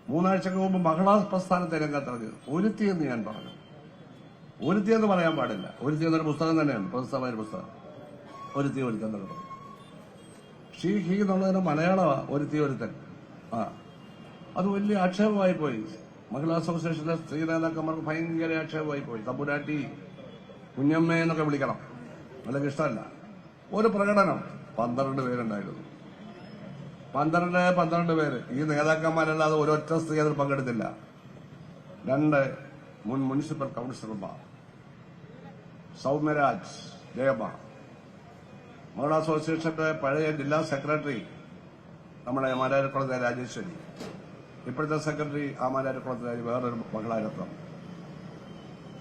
മൂന്നാഴ്ചക്ക് മുമ്പ് മഹിളാ പ്രസ്ഥാനത്തെ രംഗത്തിറങ്ങി. ഒരുത്തിയെന്ന് ഞാൻ പറഞ്ഞു. ഒരുത്തിയെന്ന് പറയാൻ പാടില്ല. ഒരുത്തി എന്നൊരു പുസ്തകം തന്നെയാണ്, പ്രശസ്തമായ ഒരു പുസ്തകം. ഒരുത്തി എന്നൊക്കെ പറഞ്ഞു. ഷീ ഹി എന്നുള്ളതിന് മലയാളമാണ് ഒരുത്തി ഒരുത്തൻ. അത് വലിയ ആക്ഷേപമായി പോയി. മഹിളാ അസോസിയേഷനിലെ സ്ത്രീ നേതാക്കന്മാർക്ക് ഭയങ്കര ആക്ഷേപമായി പോയി. തമ്പുരാട്ടി, കുഞ്ഞമ്മ എന്നൊക്കെ വിളിക്കണം, അല്ലെങ്കിൽ ഇഷ്ടമല്ല. ഒരു പ്രകടനം 12 പേരുണ്ടായിരുന്നു. 12 പേര്. ഈ നേതാക്കന്മാരല്ലാതെ ഒരൊറ്റ സ്ത്രീ അതിൽ പങ്കെടുത്തില്ല. 2 മുൻ മുനിസിപ്പൽ കൌൺസിലർമാർ, സൗമ്യരാജ്, ജയമ്മ, മഹിളാ അസോസിയേഷന്റെ പഴയ ജില്ലാ സെക്രട്ടറി നമ്മുടെ മാരാരിക്കുളത്തെ രാജേശ്വരി, ഇപ്പോഴത്തെ സെക്രട്ടറി ആ മാരാരിക്കുളത്തെ വേറൊരു മഹിളാരത്നം,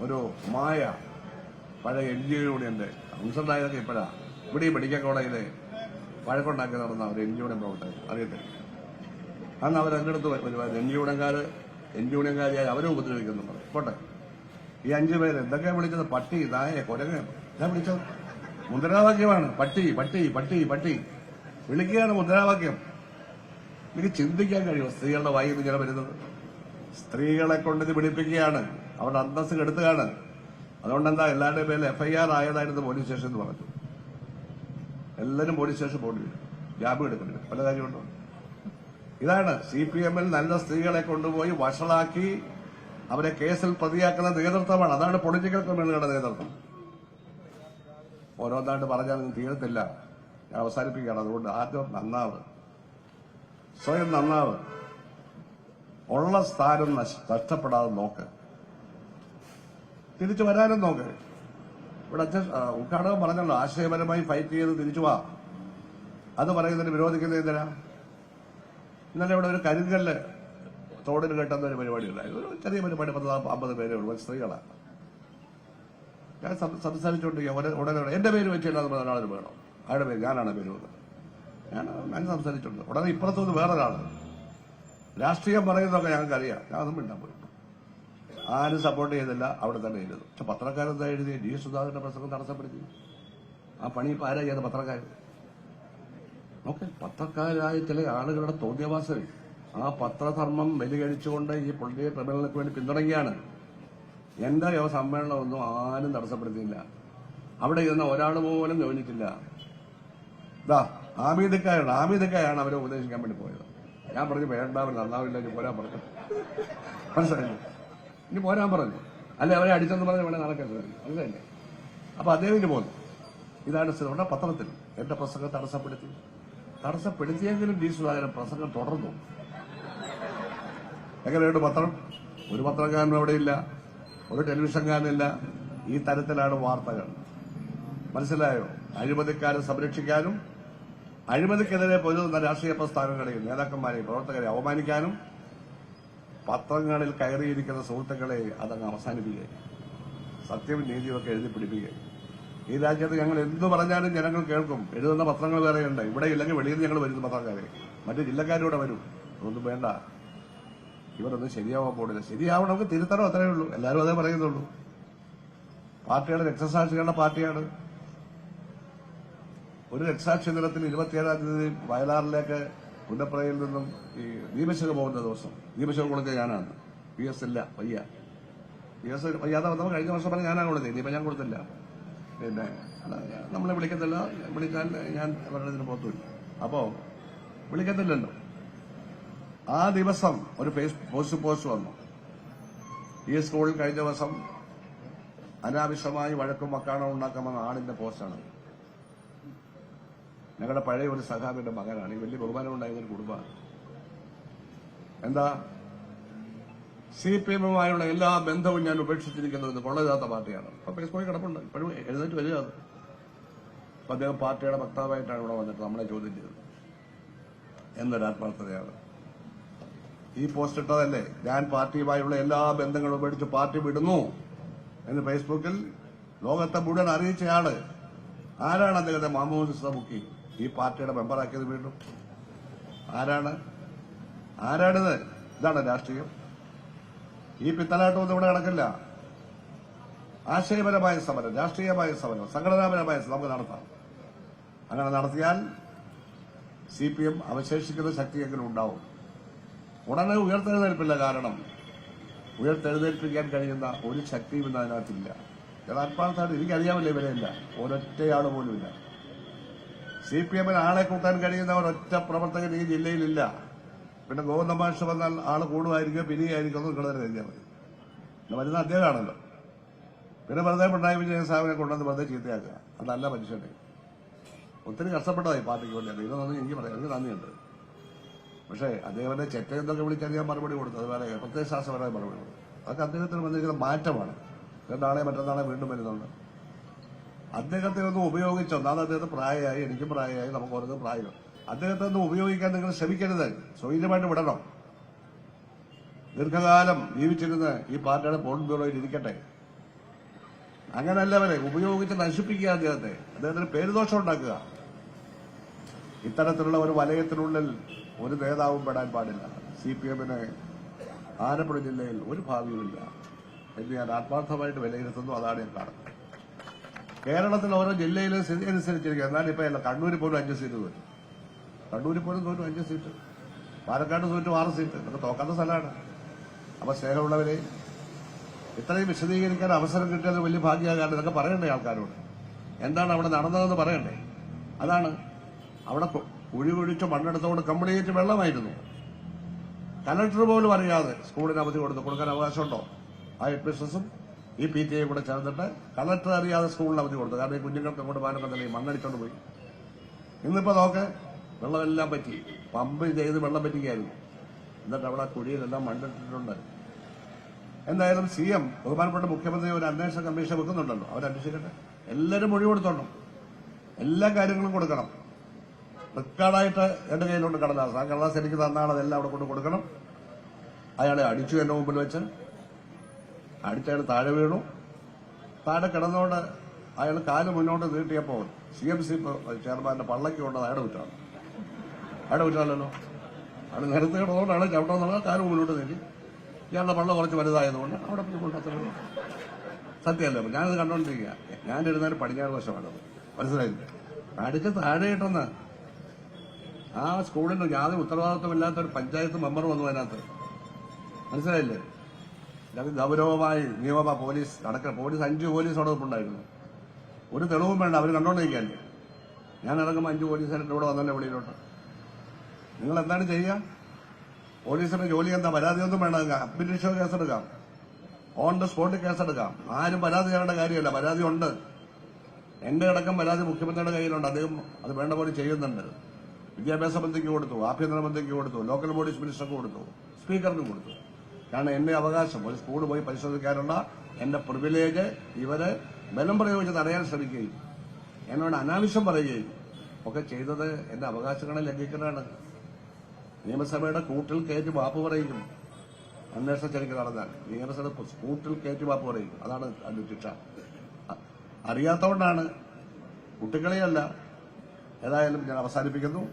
ഒരു മായ, പഴയ NGO യൂണിയന്റെ കൌൺസിലറായതൊക്കെ ഇപ്പോഴാ. ഇവിടെ ഈ മെഡിക്കൽ കോളേജിലെ വഴക്കുണ്ടാക്കി നടന്ന ഒരു NGO യൂണിയൻ പ്രവർത്തകർ അറിയത്തില്ല. അന്ന് അവരെടുത്ത് വരുമായിരുന്നു. NGO യൂണിയൻകാരിയായി അവരെ ഉപദ്രവിക്കുന്നുണ്ട്. പോട്ടെ, ഈ 5 പേര് എന്തൊക്കെയാ വിളിച്ചത്? പട്ടി, നായ, കുരങ്ങ്, ഞാൻ വിളിച്ചത് മുദ്രാവാക്യമാണ്. പട്ടി പട്ടി പട്ടി പട്ടി വിളിക്കുകയാണ് മുദ്രാവാക്യം. എനിക്ക് ചിന്തിക്കാൻ കഴിയുമോ സ്ത്രീകളുടെ വായിൽ നിന്ന് ഇങ്ങനെ വരുന്നത്? സ്ത്രീകളെ കൊണ്ടിത് വിളിപ്പിക്കുകയാണ്, അവരുടെ അന്തസ്സ് കെടുത്തുകയാണ്. അതുകൊണ്ട് എന്താ എല്ലാവരുടെയും പേരിൽ FIR ആയതായിരുന്നു പോലീസ് സ്റ്റേഷൻ എന്ന് പറഞ്ഞു. എല്ലാവരും പോലീസ് സ്റ്റേഷൻ പോകേണ്ടി വരും, ജാമ്യം എടുക്കേണ്ടി വരും, പല കാര്യമുണ്ടോ? ഇതാണ് CPM-ൽ നല്ല സ്ത്രീകളെ കൊണ്ടുപോയി വഷളാക്കി അവരെ കേസിൽ പ്രതിയാക്കുന്ന നേതൃത്വമാണ്. അതാണ് പൊളിറ്റിക്കൽ ക്രിമിനലുകളുടെ നേതൃത്വം. ഓരോന്നായിട്ട് പറഞ്ഞാൽ തീരത്തില്ല. ഞാൻ അവസാനിപ്പിക്കുകയാണ്. അതുകൊണ്ട് ആദ്യം നന്നാവ്, സ്വയം നന്നാവ്, ഉള്ള സ്ഥാനം നഷ്ടപ്പെടാതെ നോക്ക്, തിരിച്ചു വരാനും നോക്ക്. ഇവിടെ ഉദ്ഘാടകം പറഞ്ഞല്ലോ, ആശയപരമായി ഫൈറ്റ് ചെയ്ത് തിരിച്ചു വാ. അത് പറയുന്നതിന് വിരോധിക്കുന്നത് എന്തിനാ? ഇന്നലെ ഇവിടെ ഒരു കരിങ്കല്ല് തോടിന് കെട്ടുന്ന ഒരു പരിപാടി ഉണ്ടായിരുന്നു. ഒരു ചെറിയ പരിപാടി, 50 പേരേ ഉള്ളൂ, സ്ത്രീകളാണ്. ഞാൻ സംസാരിച്ചുകൊണ്ടിരിക്കുക. ഉടനെ എന്റെ പേര് വെച്ചില്ല എന്ന് പറഞ്ഞ ഒരാളൊരു വേണം. അയാളുടെ പേര് ഞാനാണ് പേര് വന്നത്. ഞാൻ സംസാരിച്ചിട്ടുണ്ട്. ഉടനെ ഇപ്പുറത്തുനിന്ന് വേറൊരാള് രാഷ്ട്രീയം പറയുന്നതൊക്കെ ഞങ്ങൾക്കറിയാം. ഞാൻ ഒന്നും മിണ്ടാൻ പോയി. ആരും സപ്പോർട്ട് ചെയ്തില്ല, അവിടെ തന്നെ ഇരുന്നു. പക്ഷെ പത്രക്കാരെന്താ എഴുതി? D. സുധാകരന്റെ പ്രസംഗം തടസ്സപ്പെടുത്തി. ആ പണി ഇപ്പൊ ആരാ ചെയ്ത? പത്രക്കാർ. ഓക്കെ, പത്രക്കാരായ ചില ആളുകളുടെ തോന്നിയവാസന ആ പത്രധർമ്മം ബലികഴിച്ചുകൊണ്ട് ഈ പൊളിറ്റിക്കൽ ക്രിമിനലുകൾക്ക് വേണ്ടി പിന്തുണങ്ങിയാണ്. എന്റെ സമ്മേളനമൊന്നും ആരും തടസ്സപ്പെടുത്തിയില്ല. അവിടെ ഇരുന്ന ഒരാൾ പോലും ഗവനിച്ചില്ല. ഇതാ ആമീദക്കായാണ് അവരെ ഉപദേശിക്കാൻ വേണ്ടി പോയത്. ഞാൻ പറഞ്ഞു വേണ്ട, അവർ നന്നാവില്ല, ഇനി പോരാൻ പറഞ്ഞു. മനസ്സിലായില്ലേ? ഇനി പോരാൻ പറഞ്ഞു. അല്ലെ അവരെ അടിച്ചെന്ന് പറഞ്ഞ് വേണേ നടക്കാൻ സാധിക്കും. അങ്ങനെയല്ലേ? അപ്പൊ അദ്ദേഹം ഇനി പോന്നു. ഇതാണ് ഇവിടെ പത്രത്തിൽ എന്റെ പ്രസംഗം തടസ്സപ്പെടുത്തിയെങ്കിലും D. സുധാകരൻ പ്രസംഗം തുടർന്നു. എങ്ങനെയുണ്ട് പത്രം? ഒരു പത്രക്കാരനും അവിടെയില്ല, ഒരു ടെലിവിഷൻകാരനില്ല. ഈ തരത്തിലാണ് വാർത്തകൾ. മനസ്സിലായോ? അഴിമതിക്കാരെ സംരക്ഷിക്കാനും അഴിമതിക്കെതിരെ പൊരുതുന്ന രാഷ്ട്രീയ പ്രസ്ഥാനങ്ങളെയും നേതാക്കന്മാരെയും പ്രവർത്തകരെ അവമാനിക്കാനും പത്രങ്ങളിൽ കയറിയിരിക്കുന്ന സുഹൃത്തുക്കളെ അതങ്ങ് അവസാനിപ്പിക്കുക, സത്യവും നീതിയൊക്കെ എഴുതി പിടിപ്പിക്കുക. ഈ രാജ്യത്ത് ഞങ്ങൾ എന്തു പറഞ്ഞാലും ജനങ്ങൾ കേൾക്കും. എഴുതുന്ന പത്രങ്ങൾ വേറെയുണ്ട്. ഇവിടെ ഇല്ലെങ്കിൽ വെളിയിൽ ഞങ്ങൾ വരുന്ന പത്രക്കാരെ, മറ്റു ജില്ലക്കാരൂടെ വരും. അതൊന്നും വേണ്ട. ഇവരൊന്നും ശരിയാവാൻ പോടില്ല. ശരിയാവണമെങ്കിൽ തിരുത്തണം, അത്രയേ ഉള്ളൂ. എല്ലാവരും അതേ പറയുന്നുള്ളൂ. പാർട്ടിയുടെ രക്തസാക്ഷികളുടെ പാർട്ടിയാണ്. ഒരു രക്തസാക്ഷി ദിനത്തിൽ 27-ാം തീയതി വയലാറിലേക്ക് പുന്നപ്രയിൽ നിന്നും ഈ ദീപശിഖ പോകുന്ന ദിവസം, ദീപശിഖ കൊടുക്കുക ഞാനാണ്. PS ഇല്ല, വയ്യ. PS വയ്യാതെ വന്നപ്പോൾ കഴിഞ്ഞ വർഷം പറഞ്ഞ് ഞാനാണ് കൊടുത്തത്. ഇനിയിപ്പോൾ ഞാൻ കൊടുത്തില്ല. പിന്നെ നമ്മളെ വിളിക്കത്തില്ല. വിളിക്കാൻ ഞാൻ അവരുടെ ഇതിന് പുറത്തുമില്ല. അപ്പോ വിളിക്കത്തില്ലല്ലോ. ആ ദിവസം ഒരു പോസ്റ്റ് വന്നു. ഈ സ്കൂളിൽ കഴിഞ്ഞ ദിവസം അനാവശ്യമായി വഴക്കും മക്കാണോ ഉണ്ടാക്കാമെന്ന ആളിന്റെ പോസ്റ്റാണ്. ഞങ്ങളുടെ പഴയ ഒരു സഖാവിന്റെ മകനാണ്. ഈ വലിയ ബഹുമാനം ഉണ്ടായിരുന്ന ഒരു കുടുംബമാണ്. എന്താ? CPM-യുമായുള്ള എല്ലാ ബന്ധവും ഞാൻ ഉപേക്ഷിച്ചിരിക്കുന്നതെന്ന് കൊള്ളരുതാത്ത പാർട്ടിയാണ്. അപ്പൊ ഫേസ്ബുക്കിൽ കിടപ്പുണ്ട്, ഇപ്പോഴും എഴുന്നേറ്റ് വരിക. അപ്പൊ അദ്ദേഹം പാർട്ടിയുടെ വക്താവായിട്ടാണ് ഇവിടെ വന്നിട്ട് നമ്മളെ ചോദ്യം ചെയ്തത്. എന്തൊരാത്മാർത്ഥതയാണ്! ഈ പോസ്റ്റ് ഇട്ടതല്ലേ, ഞാൻ പാർട്ടിയുമായുള്ള എല്ലാ ബന്ധങ്ങളും ഉപേക്ഷിച്ച് പാർട്ടി വിടുന്നു എന്ന് ഫേസ്ബുക്കിൽ ലോകത്തെ മുഴുവൻ അറിയിച്ചയാള് ആരാണ്? അദ്ദേഹത്തെ മുഹമ്മദ് മുക്കി ഈ പാർട്ടിയുടെ മെമ്പറാക്കിയത് വീണ്ടും ആരാണിത്? ഇതാണ് രാഷ്ട്രീയം. ഈ പിത്തലാട്ടമൊന്നും ഇവിടെ നടക്കില്ല. ആശയപരമായ സമരം, രാഷ്ട്രീയമായ സമരം, സംഘടനാപരമായ നമുക്ക് നടത്താം. അങ്ങനെ നടത്തിയാൽ CPM അവശേഷിക്കുന്ന ശക്തിയെങ്കിലും ഉണ്ടാവും. ഉടനെ ഉയർത്തെഴുന്നേൽപ്പില്ല. കാരണം ഉയർത്തെഴുന്നേൽപ്പിക്കാൻ കഴിയുന്ന ഒരു ശക്തിയും ഇന്ന് അതിനകത്തില്ല. ഞാൻ ആത്മാർത്ഥമായിട്ട് എനിക്കറിയാമല്ലോ ഇവരെയില്ല, ഒരൊറ്റയാൾ പോലുമില്ല. CPM-ന് ആളെ കൂട്ടാൻ കഴിയുന്ന ഒരൊറ്റ പ്രവർത്തകൻ ഈ ജില്ലയിലില്ല. പിന്നെ ഗോവിന്ദമാഷ് വന്നാൽ ആള് കൂടുമായിരിക്കും, പിരിയായിരിക്കും, ഒന്നും നിങ്ങളെ കരുതിയാൽ മതി. വരുന്ന അദ്ദേഹമാണല്ലോ. പിന്നെ വെറുതെ പിണറായി വിജയൻ സാഹിബിനെ കൊണ്ടുവന്ന് വെറുതെ ചീത്തയാക്കുക. അതല്ല മനുഷ്യനെ. ഒത്തിരി കഷ്ടപ്പെട്ടതായി പാർട്ടിക്ക് വേണ്ടി. ഇതൊന്നും എനിക്ക് പറയാം, എനിക്ക് നന്ദിയുണ്ട്. പക്ഷേ അദ്ദേഹത്തിന്റെ ചെറ്റയെന്നൊക്കെ വിളിച്ചാൽ ഞാൻ മറുപടി കൊടുത്തു. അതുപോലെ പ്രത്യയശാസ്ത്രപരമായ മറുപടി കൊടുത്തു. അതൊക്കെ അദ്ദേഹത്തിന് വന്നിരിക്കുന്ന മാറ്റമാണ്. രണ്ടാളെ മറ്റന്നാളെ വീണ്ടും വരുന്നുണ്ട്. അദ്ദേഹത്തെ ഒന്ന് ഉപയോഗിച്ചോ. ഒന്നാമത് അദ്ദേഹത്തെ പ്രായമായി, എനിക്കും പ്രായമായി, നമുക്ക് ഓരോന്നും പ്രായം. അദ്ദേഹത്തെ ഒന്ന് ഉപയോഗിക്കാൻ നിങ്ങൾ ശ്രമിക്കരുത്. സ്വൈര്യമായിട്ട് വിടണം. ദീർഘകാലം ജീവിച്ചിരുന്ന് ഈ പാർട്ടിയുടെ പോളിറ്റ് ബ്യൂറോയിൽ ഇരിക്കട്ടെ. അങ്ങനെയല്ലവരെ ഉപയോഗിച്ച് നശിപ്പിക്കുക. അദ്ദേഹത്തിന് പേരുദോഷം ഉണ്ടാക്കുക. ഇത്തരത്തിലുള്ള ഒരു വലയത്തിനുള്ളിൽ ഒരു നേതാവും പെടാൻ പാടില്ല. CPM-ന് ആലപ്പുഴ ജില്ലയിൽ ഒരു ഭാവിയുമില്ല എന്ന് ഞാൻ ആത്മാർത്ഥമായിട്ട് വിലയിരുത്തുന്നു. അതാണ് ഞാൻ കാണുന്നത്. കേരളത്തിൽ ഓരോ ജില്ലയിലും സ്ഥിതി അനുസരിച്ചിരിക്കുക. എന്നാൽ ഇപ്പൊ അല്ല, കണ്ണൂരിൽ പോലും 5 സീറ്റ് തോറ്റും. കണ്ണൂരിൽ പോലും തോറ്റും 5 സീറ്റ്. പാലക്കാട് തോറ്റും 6 സീറ്റ്. ഇതൊക്കെ തോക്കാത്ത സ്ഥലമാണ്. അപ്പൊ സ്നേഹമുള്ളവരെ, ഇത്രയും വിശദീകരിക്കാൻ അവസരം കിട്ടിയത് വലിയ ഭാഗ്യമാണ്. ഇതൊക്കെ പറയണ്ടേ ആൾക്കാരോട്? എന്താണ് അവിടെ നടന്നതെന്ന് പറയണ്ടേ? അതാണ് അവിടെ കുഴി കുഴിച്ച് മണ്ണെടുത്തോണ്ട് കംപ്ലീറ്റ് വെള്ളമായിരുന്നു. കലക്ടർ പോലും അറിയാതെ സ്കൂളിന് അവധി കൊടുക്കാൻ അവകാശമുണ്ടോ? ആ ഹെഡ്മിസ്ട്രസും ഈ PTA കൂടെ ചേർന്നിട്ട് കലക്ടർ അറിയാതെ സ്കൂളിന് അവധി കൊടുത്തു. കാരണം ഈ കുഞ്ഞുങ്ങൾക്ക് അങ്ങോട്ട് പാനൊക്കെ മണ്ണടിച്ചോണ്ട് പോയി. ഇന്നിപ്പോ നോക്ക്, വെള്ളമെല്ലാം പറ്റി, പമ്പ് ചെയ്ത് വെള്ളം പറ്റിക്കായിരുന്നു. എന്നിട്ട് അവിടെ കുഴിയിലെല്ലാം മണ്ണിട്ടിട്ടുണ്ട്. എന്തായാലും CM ബഹുമാനപ്പെട്ട മുഖ്യമന്ത്രി ഒരു അന്വേഷണ കമ്മീഷൻ വെക്കുന്നുണ്ടല്ലോ, അവരന്വേഷിക്കട്ടെ. എല്ലാവരും മൊഴി കൊടുത്തോണം, എല്ലാ കാര്യങ്ങളും കൊടുക്കണം. റെക്കോർഡായിട്ട് എന്റെ കയ്യിലുണ്ട് കടലാസ്. ആ കടലാസ് എനിക്ക് തന്നാണ് അതെല്ലാം അവിടെ കൊണ്ട് കൊടുക്കണം. അയാളെ അടിച്ചു എന്റെ മുമ്പിൽ വെച്ച്. അടിച്ചയാൾ താഴെ വീണു. താഴെ കിടന്നുകൊണ്ട് അയാൾ കാല് മുന്നോട്ട് നീട്ടിയപ്പോൾ CMC ചെയർമാന്റെ പള്ളയ്ക്ക് കൊണ്ടത് അയാളുടെ കുറ്റാണ്. അയാളുടെ കുറ്റാണല്ലോ. അയാൾ നിരത്ത് കിടന്നുകൊണ്ടാണ് ചവിട്ടുന്നത്. കാല് മുന്നോട്ട് നീട്ടി. ഇയാളുടെ പള്ള കുറച്ച് വലുതായതുകൊണ്ട് അവിടെ കൊണ്ടു. സത്യമല്ലോ. ഞാനത് കണ്ടോണ്ടിരിക്കുക. ഞാനിരുന്നാലും പടിഞ്ഞാറ് വശമാണ്. മനസ്സിലായില്ല. അടിച്ച് താഴെ ഇട്ടെന്ന് ആ സ്കൂളിന് യാതൊരു ഉത്തരവാദിത്വമില്ലാത്ത ഒരു പഞ്ചായത്ത് മെമ്പർ വന്നു അതിനകത്ത്. മനസ്സിലായില്ലേ? അത് ഗൗരവമായി നിയമ പോലീസ് പോലീസ് 5 പോലീസ് അവിടെ ഉണ്ടായിരുന്നു. ഒരു തെളിവും വേണ്ട, അവർ കണ്ടോണ്ടിരിക്കല്ലേ. ഞാൻ ഇറങ്ങുമ്പോൾ 5 പോലീസുകാരുടെ ഇവിടെ വന്നല്ലേ വെളിയിലോട്ട്. നിങ്ങൾ എന്താണ് ചെയ്യുക? പോലീസിന്റെ ജോലി എന്താ? പരാതിയൊന്നും വേണ്ട. അഡ്മിനിസ്ട്രേഷൻ കേസെടുക്കാം, ഓൺ ദ സ്പോട്ട് കേസെടുക്കാം. ആരും പരാതി ചെയ്യേണ്ട കാര്യമല്ല. പരാതി ഉണ്ട്. എന്റെ അടക്കം പരാതി മുഖ്യമന്ത്രിയുടെ കയ്യിലുണ്ട്. അദ്ദേഹം അത് വേണ്ട പോലെ ചെയ്യുന്നുണ്ട്. വിദ്യാഭ്യാസ മന്ത്രിക്ക് കൊടുത്തു, ആഭ്യന്തര മന്ത്രിക്ക് കൊടുത്തു, ലോക്കൽ ബോഡീസ് മിനിസ്റ്റർക്ക് കൊടുത്തു, സ്പീക്കറിന് കൊടുത്തു. കാരണം എന്റെ അവകാശം ഒരു സ്കൂൾ പോയി പരിശോധിക്കാനുള്ള എന്റെ പ്രിവിലേജ് ഇവര് ബലം പ്രയോഗിച്ച് തടയാൻ ശ്രമിക്കുകയും എന്നോട് അനാവശ്യം പറയുകയും ഒക്കെ ചെയ്തത് എന്റെ അവകാശങ്ങളെ ലംഘിക്കുന്നതാണ്. നിയമസഭയുടെ കൂട്ടിൽ കയറ്റി മാപ്പ് പറയും. അന്വേഷണ ചരിക്ക് നടന്നാൽ നിയമസഭ കൂട്ടിൽ കയറ്റി മാപ്പ് പറയും. അതാണ് അതിന്റെ ശിക്ഷ. അറിയാത്തതുകൊണ്ടാണ്, കുട്ടികളെയല്ല. ഏതായാലും ഞാൻ അവസാനിപ്പിക്കുന്നു.